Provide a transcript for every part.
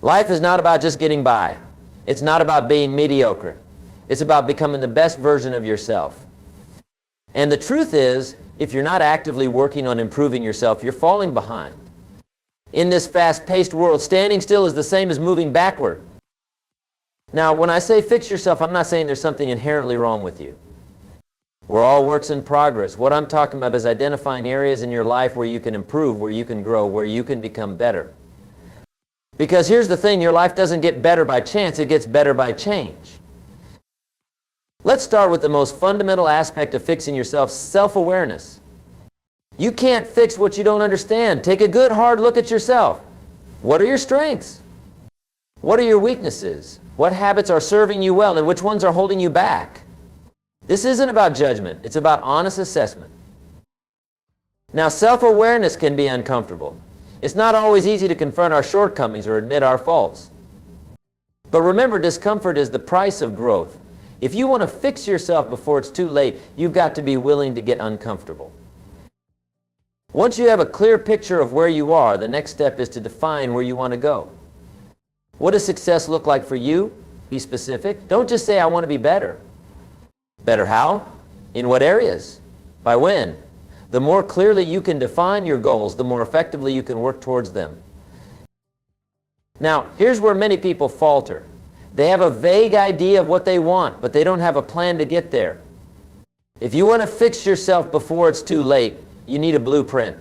Life is not about just getting by. It's not about being mediocre. It's about becoming the best version of yourself. And the truth is, if you're not actively working on improving yourself, you're falling behind. In this fast-paced world, standing still is the same as moving backward. Now, when I say fix yourself, I'm not saying there's something inherently wrong with you. We're all works in progress. What I'm talking about is identifying areas in your life where you can improve, where you can grow, where you can become better. Because here's the thing, your life doesn't get better by chance, it gets better by change. Let's start with the most fundamental aspect of fixing yourself, self-awareness. You can't fix what you don't understand. Take a good hard look at yourself. What are your strengths? What are your weaknesses? What habits are serving you well and which ones are holding you back? This isn't about judgment, it's about honest assessment. Now, self-awareness can be uncomfortable. It's not always easy to confront our shortcomings or admit our faults. But remember, discomfort is the price of growth. If you want to fix yourself before it's too late, you've got to be willing to get uncomfortable. Once you have a clear picture of where you are, the next step is to define where you want to go. What does success look like for you? Be specific. Don't just say, I want to be better. Better how? In what areas? By when? The more clearly you can define your goals, the more effectively you can work towards them. Now, here's where many people falter. They have a vague idea of what they want, but they don't have a plan to get there. If you want to fix yourself before it's too late, you need a blueprint.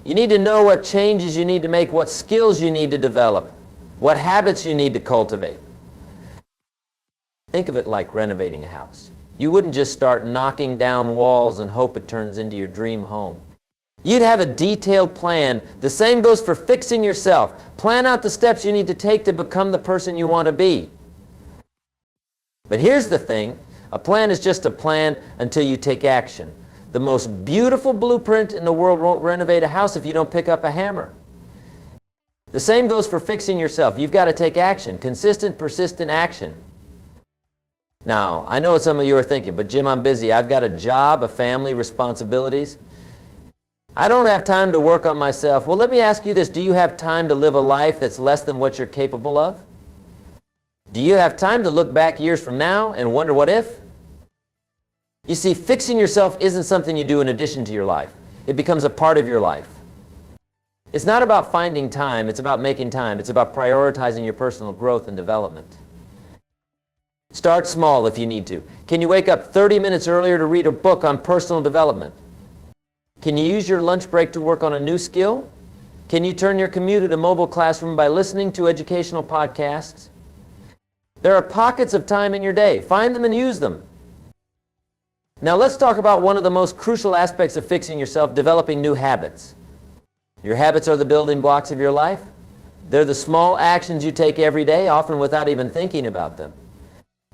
You need to know what changes you need to make, what skills you need to develop, what habits you need to cultivate. Think of it like renovating a house. You wouldn't just start knocking down walls and hope it turns into your dream home. You'd have a detailed plan. The same goes for fixing yourself. Plan out the steps you need to take to become the person you want to be. But here's the thing, a plan is just a plan until you take action. The most beautiful blueprint in the world won't renovate a house if you don't pick up a hammer. The same goes for fixing yourself. You've got to take action, consistent, persistent action. Now, I know what some of you are thinking, but Jim, I'm busy. I've got a job, a family, responsibilities. I don't have time to work on myself. Well, let me ask you this. Do you have time to live a life that's less than what you're capable of? Do you have time to look back years from now and wonder what if? You see, fixing yourself isn't something you do in addition to your life. It becomes a part of your life. It's not about finding time. It's about making time. It's about prioritizing your personal growth and development. Start small if you need to. Can you wake up 30 minutes earlier to read a book on personal development? Can you use your lunch break to work on a new skill? Can you turn your commute into a mobile classroom by listening to educational podcasts? There are pockets of time in your day. Find them and use them. Now let's talk about one of the most crucial aspects of fixing yourself, developing new habits. Your habits are the building blocks of your life. They're the small actions you take every day, often without even thinking about them.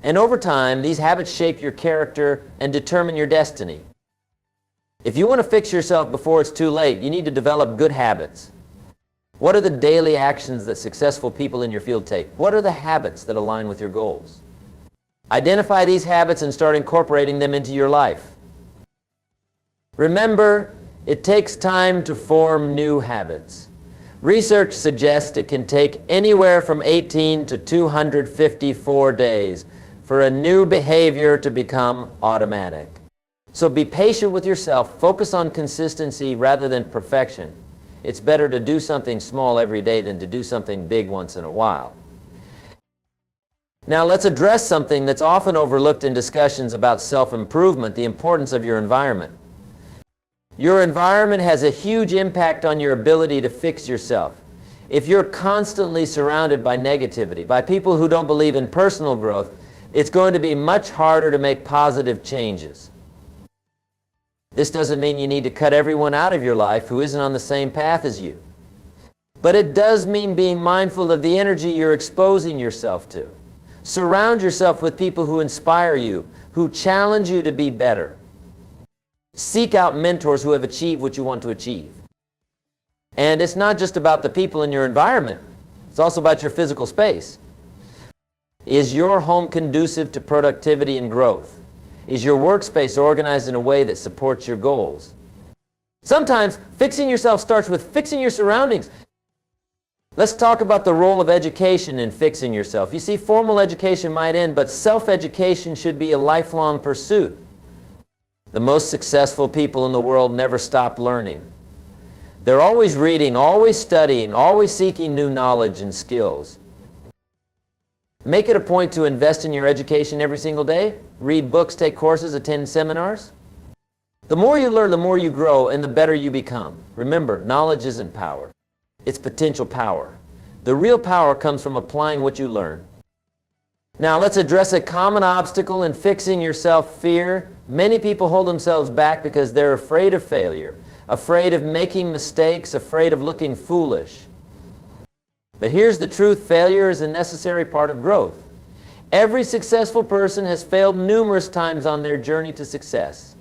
And over time, these habits shape your character and determine your destiny. If you want to fix yourself before it's too late, you need to develop good habits. What are the daily actions that successful people in your field take? What are the habits that align with your goals? Identify these habits and start incorporating them into your life. Remember, it takes time to form new habits. Research suggests it can take anywhere from 18 to 254 days for a new behavior to become automatic. So be patient with yourself. Focus on consistency rather than perfection. It's better to do something small every day than to do something big once in a while. Now let's address something that's often overlooked in discussions about self-improvement, the importance of your environment. Your environment has a huge impact on your ability to fix yourself. If you're constantly surrounded by negativity, by people who don't believe in personal growth, it's going to be much harder to make positive changes. This doesn't mean you need to cut everyone out of your life who isn't on the same path as you. But it does mean being mindful of the energy you're exposing yourself to. Surround yourself with people who inspire you, who challenge you to be better. Seek out mentors who have achieved what you want to achieve. And it's not just about the people in your environment. It's also about your physical space. Is your home conducive to productivity and growth? Is your workspace organized in a way that supports your goals? Sometimes fixing yourself starts with fixing your surroundings. Let's talk about the role of education in fixing yourself. You see, formal education might end, but self-education should be a lifelong pursuit. The most successful people in the world never stop learning. They're always reading, always studying, always seeking new knowledge and skills. Make it a point to invest in your education every single day. Read books, take courses, attend seminars. The more you learn, the more you grow, and the better you become. Remember, knowledge isn't power. It's potential power. The real power comes from applying what you learn. Now, let's address a common obstacle in fixing yourself: fear. Many people hold themselves back because they're afraid of failure, afraid of making mistakes, afraid of looking foolish. But here's the truth: failure is a necessary part of growth. Every successful person has failed numerous times on their journey to success.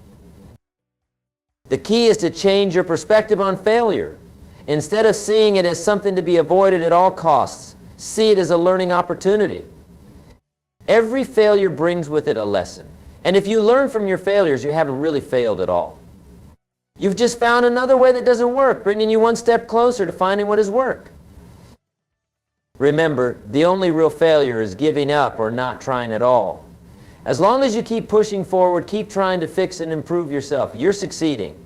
The key is to change your perspective on failure. Instead of seeing it as something to be avoided at all costs, see it as a learning opportunity. Every failure brings with it a lesson. And if you learn from your failures, you haven't really failed at all. You've just found another way that doesn't work, bringing you one step closer to finding what has worked. Remember, the only real failure is giving up or not trying at all. As long as you keep pushing forward, keep trying to fix and improve yourself, you're succeeding.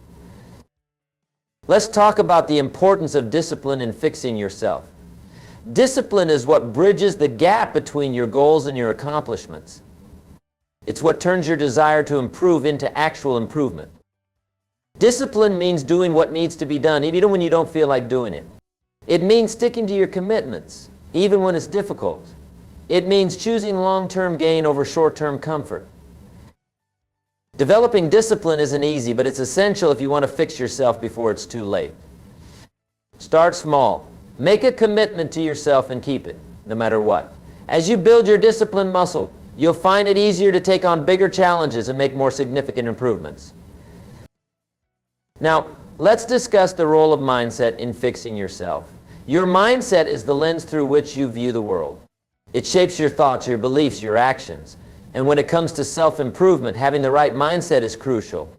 Let's talk about the importance of discipline in fixing yourself. Discipline is what bridges the gap between your goals and your accomplishments. It's what turns your desire to improve into actual improvement. Discipline means doing what needs to be done, even when you don't feel like doing it. It means sticking to your commitments, even when it's difficult. It means choosing long-term gain over short-term comfort. Developing discipline isn't easy, but it's essential if you want to fix yourself before it's too late. Start small. Make a commitment to yourself and keep it, no matter what. As you build your discipline muscle, you'll find it easier to take on bigger challenges and make more significant improvements. Now, let's discuss the role of mindset in fixing yourself. Your mindset is the lens through which you view the world. It shapes your thoughts, your beliefs, your actions. And when it comes to self-improvement, having the right mindset is crucial.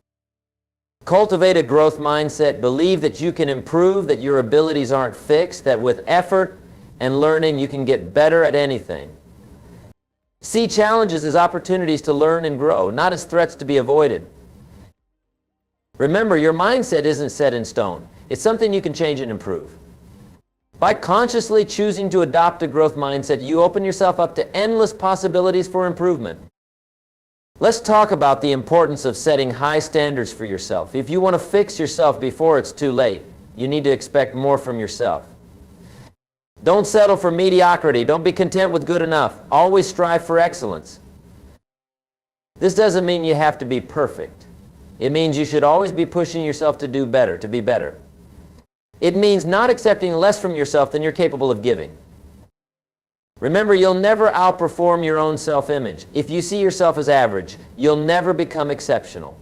Cultivate a growth mindset. Believe that you can improve, that your abilities aren't fixed, that with effort and learning you can get better at anything. See challenges as opportunities to learn and grow, not as threats to be avoided. Remember, your mindset isn't set in stone. It's something you can change and improve. By consciously choosing to adopt a growth mindset, you open yourself up to endless possibilities for improvement. Let's talk about the importance of setting high standards for yourself. If you want to fix yourself before it's too late, you need to expect more from yourself. Don't settle for mediocrity. Don't be content with good enough. Always strive for excellence. This doesn't mean you have to be perfect. It means you should always be pushing yourself to do better, to be better. It means not accepting less from yourself than you're capable of giving. Remember, you'll never outperform your own self-image. If you see yourself as average, you'll never become exceptional.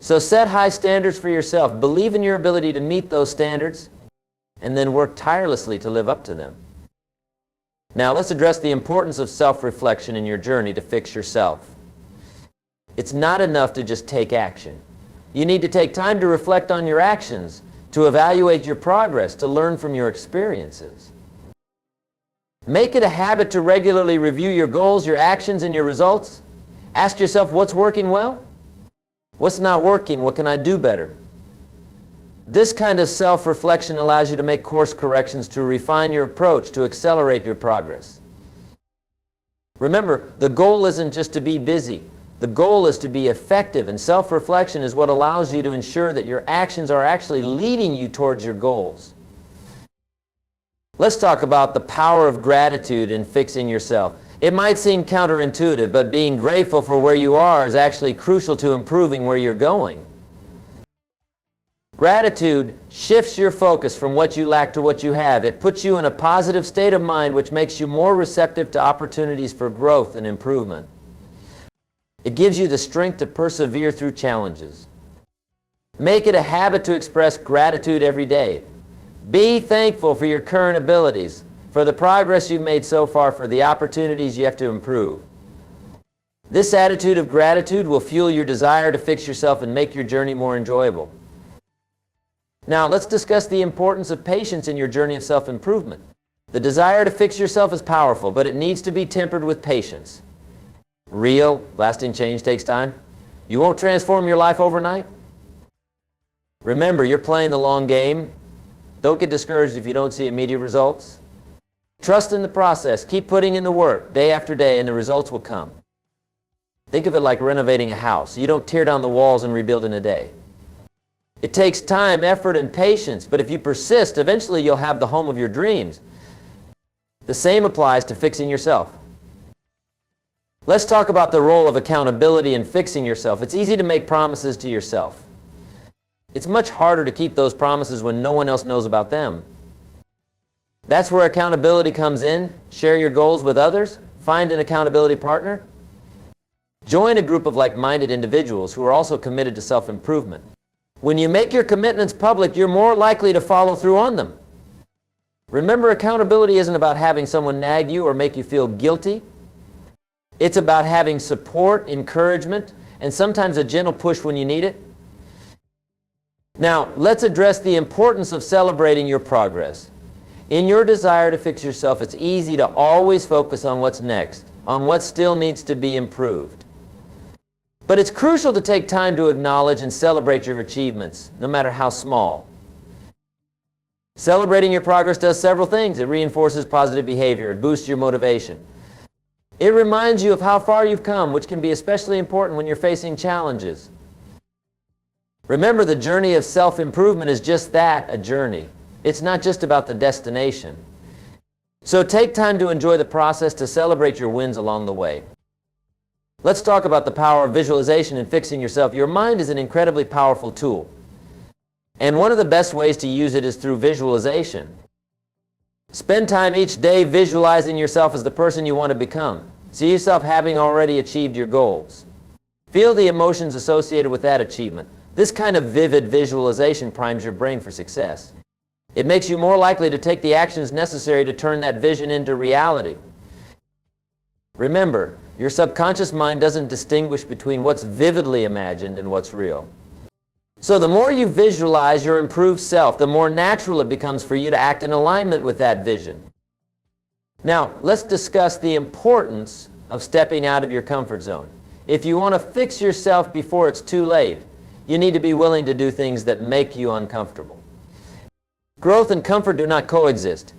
So set high standards for yourself. Believe in your ability to meet those standards, and then work tirelessly to live up to them. Now let's address the importance of self-reflection in your journey to fix yourself. It's not enough to just take action. You need to take time to reflect on your actions, to evaluate your progress, to learn from your experiences. Make it a habit to regularly review your goals, your actions, and your results. Ask yourself, what's working well? What's not working? What can I do better? This kind of self-reflection allows you to make course corrections, to refine your approach, to accelerate your progress. Remember, the goal isn't just to be busy. The goal is to be effective, and self-reflection is what allows you to ensure that your actions are actually leading you towards your goals. Let's talk about the power of gratitude in fixing yourself. It might seem counterintuitive, but being grateful for where you are is actually crucial to improving where you're going. Gratitude shifts your focus from what you lack to what you have. It puts you in a positive state of mind, which makes you more receptive to opportunities for growth and improvement. It gives you the strength to persevere through challenges. Make it a habit to express gratitude every day. Be thankful for your current abilities, for the progress you've made so far, for the opportunities you have to improve. This attitude of gratitude will fuel your desire to fix yourself and make your journey more enjoyable. Now, let's discuss the importance of patience in your journey of self-improvement. The desire to fix yourself is powerful, but it needs to be tempered with patience. Real, lasting change takes time. You won't transform your life overnight. Remember, you're playing the long game. Don't get discouraged if you don't see immediate results. Trust in the process. Keep putting in the work day after day, and the results will come. Think of it like renovating a house. You don't tear down the walls and rebuild in a day. It takes time, effort, and patience, but if you persist, eventually you'll have the home of your dreams. The same applies to fixing yourself. Let's talk about the role of accountability in fixing yourself. It's easy to make promises to yourself. It's much harder to keep those promises when no one else knows about them. That's where accountability comes in. Share your goals with others. Find an accountability partner. Join a group of like-minded individuals who are also committed to self-improvement. When you make your commitments public, you're more likely to follow through on them. Remember, accountability isn't about having someone nag you or make you feel guilty. It's about having support, encouragement, and sometimes a gentle push when you need it. Now, let's address the importance of celebrating your progress. In your desire to fix yourself, it's easy to always focus on what's next, on what still needs to be improved. But it's crucial to take time to acknowledge and celebrate your achievements, no matter how small. Celebrating your progress does several things. It reinforces positive behavior. It boosts your motivation. It reminds you of how far you've come, which can be especially important when you're facing challenges. Remember, the journey of self-improvement is just that, a journey. It's not just about the destination. So take time to enjoy the process, to celebrate your wins along the way. Let's talk about the power of visualization in fixing yourself. Your mind is an incredibly powerful tool. And one of the best ways to use it is through visualization. Spend time each day visualizing yourself as the person you want to become. See yourself having already achieved your goals. Feel the emotions associated with that achievement. This kind of vivid visualization primes your brain for success. It makes you more likely to take the actions necessary to turn that vision into reality. Remember, your subconscious mind doesn't distinguish between what's vividly imagined and what's real. So the more you visualize your improved self, the more natural it becomes for you to act in alignment with that vision. Now, let's discuss the importance of stepping out of your comfort zone. If you want to fix yourself before it's too late, you need to be willing to do things that make you uncomfortable. Growth and comfort do not coexist.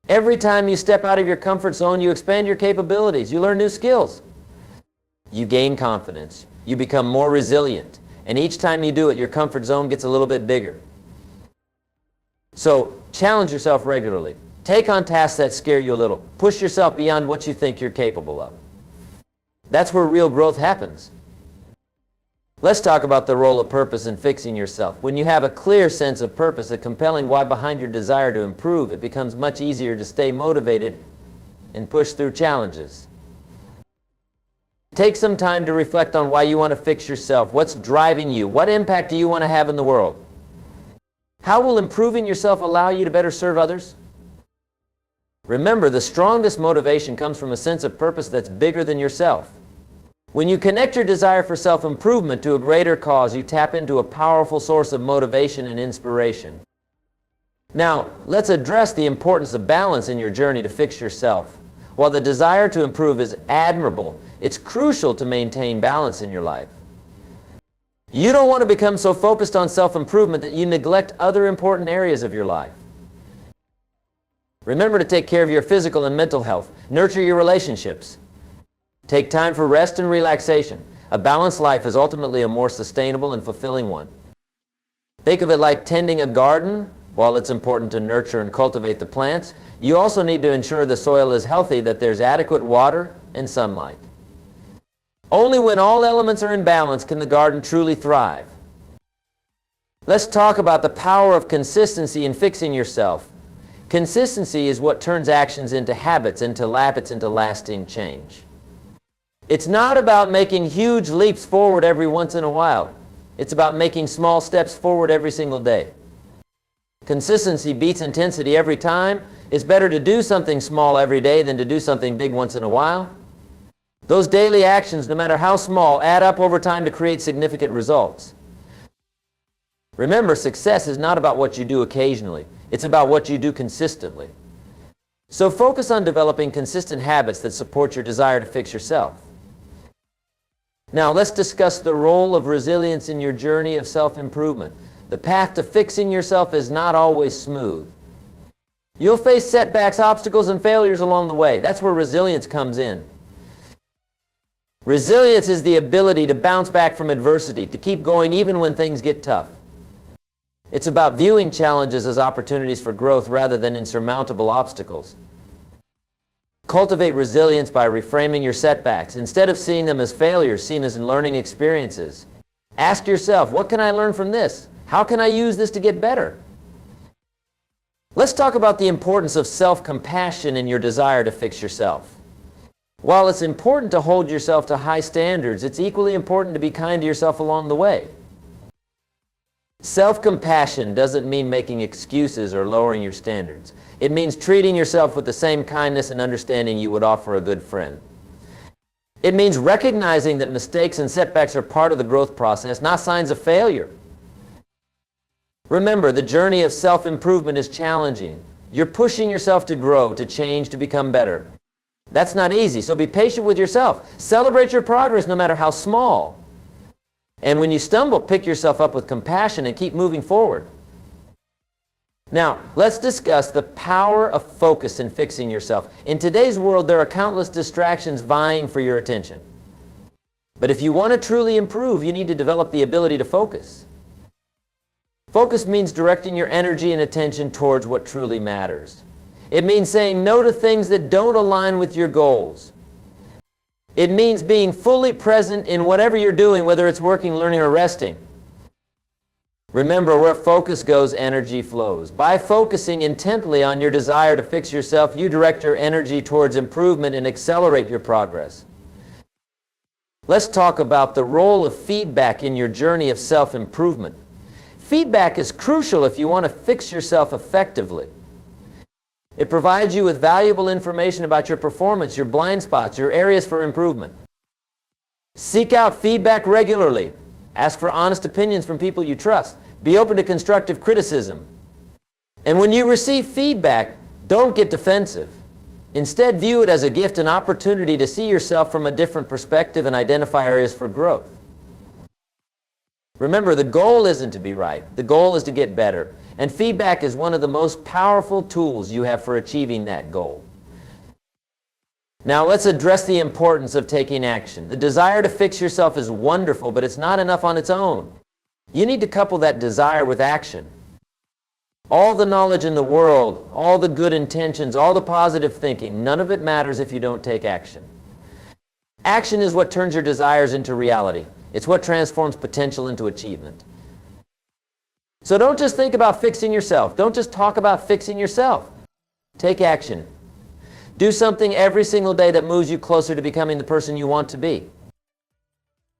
Every time you step out of your comfort zone, you expand your capabilities. You learn new skills. You gain confidence. You become more resilient. And each time you do it, your comfort zone gets a little bit bigger. So challenge yourself regularly. Take on tasks that scare you a little. Push yourself beyond what you think you're capable of. That's where real growth happens. Let's talk about the role of purpose in fixing yourself. When you have a clear sense of purpose, a compelling why behind your desire to improve, it becomes much easier to stay motivated and push through challenges. Take some time to reflect on why you want to fix yourself. What's driving you? What impact do you want to have in the world? How will improving yourself allow you to better serve others? Remember, the strongest motivation comes from a sense of purpose that's bigger than yourself. When you connect your desire for self-improvement to a greater cause, you tap into a powerful source of motivation and inspiration. Now, let's address the importance of balance in your journey to fix yourself. While the desire to improve is admirable, it's crucial to maintain balance in your life. You don't want to become so focused on self-improvement that you neglect other important areas of your life. Remember to take care of your physical and mental health. Nurture your relationships. Take time for rest and relaxation. A balanced life is ultimately a more sustainable and fulfilling one. Think of it like tending a garden. While it's important to nurture and cultivate the plants, you also need to ensure the soil is healthy, that there's adequate water and sunlight. Only when all elements are in balance can the garden truly thrive. Let's talk about the power of consistency in fixing yourself. Consistency is what turns actions into habits, into lasting change. It's not about making huge leaps forward every once in a while. It's about making small steps forward every single day. Consistency beats intensity every time. It's better to do something small every day than to do something big once in a while. Those daily actions, no matter how small, add up over time to create significant results. Remember, success is not about what you do occasionally. It's about what you do consistently. So focus on developing consistent habits that support your desire to fix yourself. Now let's discuss the role of resilience in your journey of self-improvement. The path to fixing yourself is not always smooth. You'll face setbacks, obstacles, and failures along the way. That's where resilience comes in. Resilience is the ability to bounce back from adversity, to keep going even when things get tough. It's about viewing challenges as opportunities for growth rather than insurmountable obstacles. Cultivate resilience by reframing your setbacks. Instead of seeing them as failures, see them as learning experiences. Ask yourself, what can I learn from this? How can I use this to get better? Let's talk about the importance of self-compassion in your desire to fix yourself. While it's important to hold yourself to high standards, it's equally important to be kind to yourself along the way. Self-compassion doesn't mean making excuses or lowering your standards. It means treating yourself with the same kindness and understanding you would offer a good friend. It means recognizing that mistakes and setbacks are part of the growth process, not signs of failure. Remember, the journey of self-improvement is challenging. You're pushing yourself to grow, to change, to become better. That's not easy, so be patient with yourself. Celebrate your progress no matter how small. And when you stumble, pick yourself up with compassion and keep moving forward. Now, let's discuss the power of focus in fixing yourself. In today's world, there are countless distractions vying for your attention. But if you want to truly improve, you need to develop the ability to focus. Focus means directing your energy and attention towards what truly matters. It means saying no to things that don't align with your goals. It means being fully present in whatever you're doing, whether it's working, learning, or resting. Remember, where focus goes, energy flows. By focusing intently on your desire to fix yourself, you direct your energy towards improvement and accelerate your progress. Let's talk about the role of feedback in your journey of self-improvement. Feedback is crucial if you want to fix yourself effectively. It provides you with valuable information about your performance, your blind spots, your areas for improvement. Seek out feedback regularly. Ask for honest opinions from people you trust. Be open to constructive criticism. And when you receive feedback, don't get defensive. Instead, view it as a gift and opportunity to see yourself from a different perspective and identify areas for growth. Remember, the goal isn't to be right. The goal is to get better. And feedback is one of the most powerful tools you have for achieving that goal. Now let's address the importance of taking action. The desire to fix yourself is wonderful, but it's not enough on its own. You need to couple that desire with action. All the knowledge in the world, all the good intentions, all the positive thinking, none of it matters if you don't take action. Action is what turns your desires into reality. It's what transforms potential into achievement. So don't just think about fixing yourself. Don't just talk about fixing yourself. Take action. Do something every single day that moves you closer to becoming the person you want to be.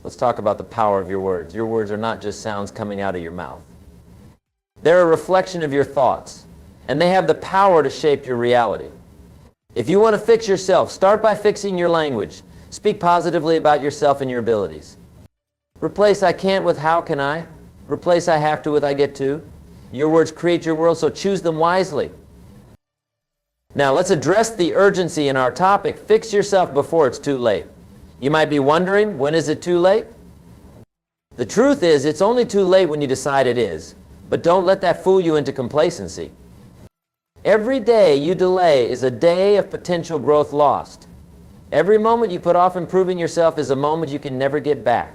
Let's talk about the power of your words. Your words are not just sounds coming out of your mouth. They're a reflection of your thoughts, and they have the power to shape your reality. If you want to fix yourself, start by fixing your language. Speak positively about yourself and your abilities. Replace "I can't" with "how can I?" Replace "I have to" with "I get to." Your words create your world, so choose them wisely. Now let's address the urgency in our topic. Fix yourself before it's too late. You might be wondering, when is it too late? The truth is, it's only too late when you decide it is. But don't let that fool you into complacency. Every day you delay is a day of potential growth lost. Every moment you put off improving yourself is a moment you can never get back.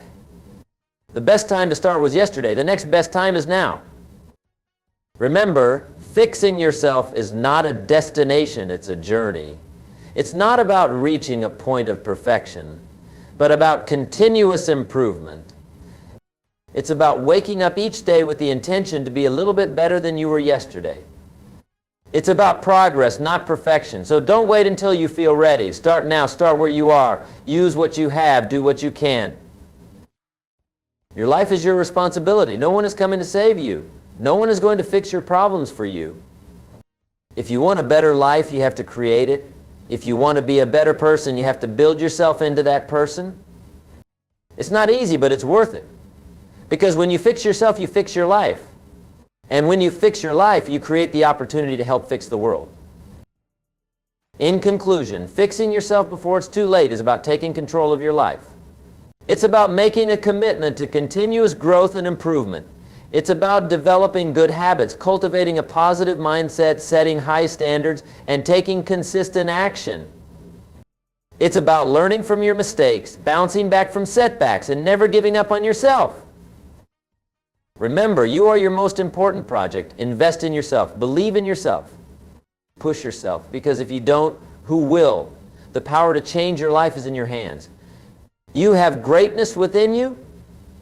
The best time to start was yesterday. The next best time is now. Remember, fixing yourself is not a destination, it's a journey. It's not about reaching a point of perfection, but about continuous improvement. It's about waking up each day with the intention to be a little bit better than you were yesterday. It's about progress, not perfection. So don't wait until you feel ready. Start now. Start where you are. Use what you have. Do what you can. Your life is your responsibility. No one is coming to save you. No one is going to fix your problems for you. If you want a better life, you have to create it. If you want to be a better person, you have to build yourself into that person. It's not easy, but it's worth it. Because when you fix yourself, you fix your life. And when you fix your life, you create the opportunity to help fix the world. In conclusion, fixing yourself before it's too late is about taking control of your life. It's about making a commitment to continuous growth and improvement. It's about developing good habits, cultivating a positive mindset, setting high standards, and taking consistent action. It's about learning from your mistakes, bouncing back from setbacks, and never giving up on yourself. Remember, you are your most important project. Invest in yourself. Believe in yourself. Push yourself, because if you don't, who will? The power to change your life is in your hands. You have greatness within you.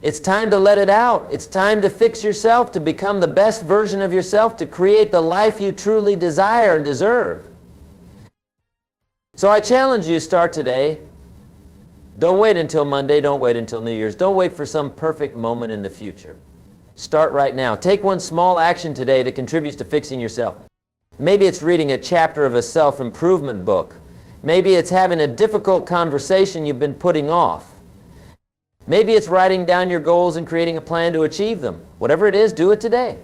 It's time to let it out. It's time to fix yourself, to become the best version of yourself, to create the life you truly desire and deserve. So I challenge you to start today. Don't wait until Monday. Don't wait until New Year's. Don't wait for some perfect moment in the future. Start right now. Take one small action today that contributes to fixing yourself. Maybe it's reading a chapter of a self-improvement book. Maybe it's having a difficult conversation you've been putting off. Maybe it's writing down your goals and creating a plan to achieve them. Whatever it is, do it today.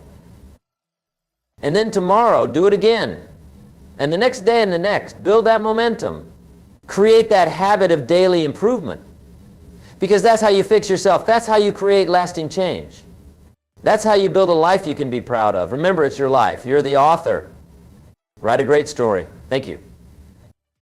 And then tomorrow, do it again. And the next day and the next. Build that momentum. Create that habit of daily improvement. Because that's how you fix yourself. That's how you create lasting change. That's how you build a life you can be proud of. Remember, it's your life. You're the author. Write a great story. Thank you.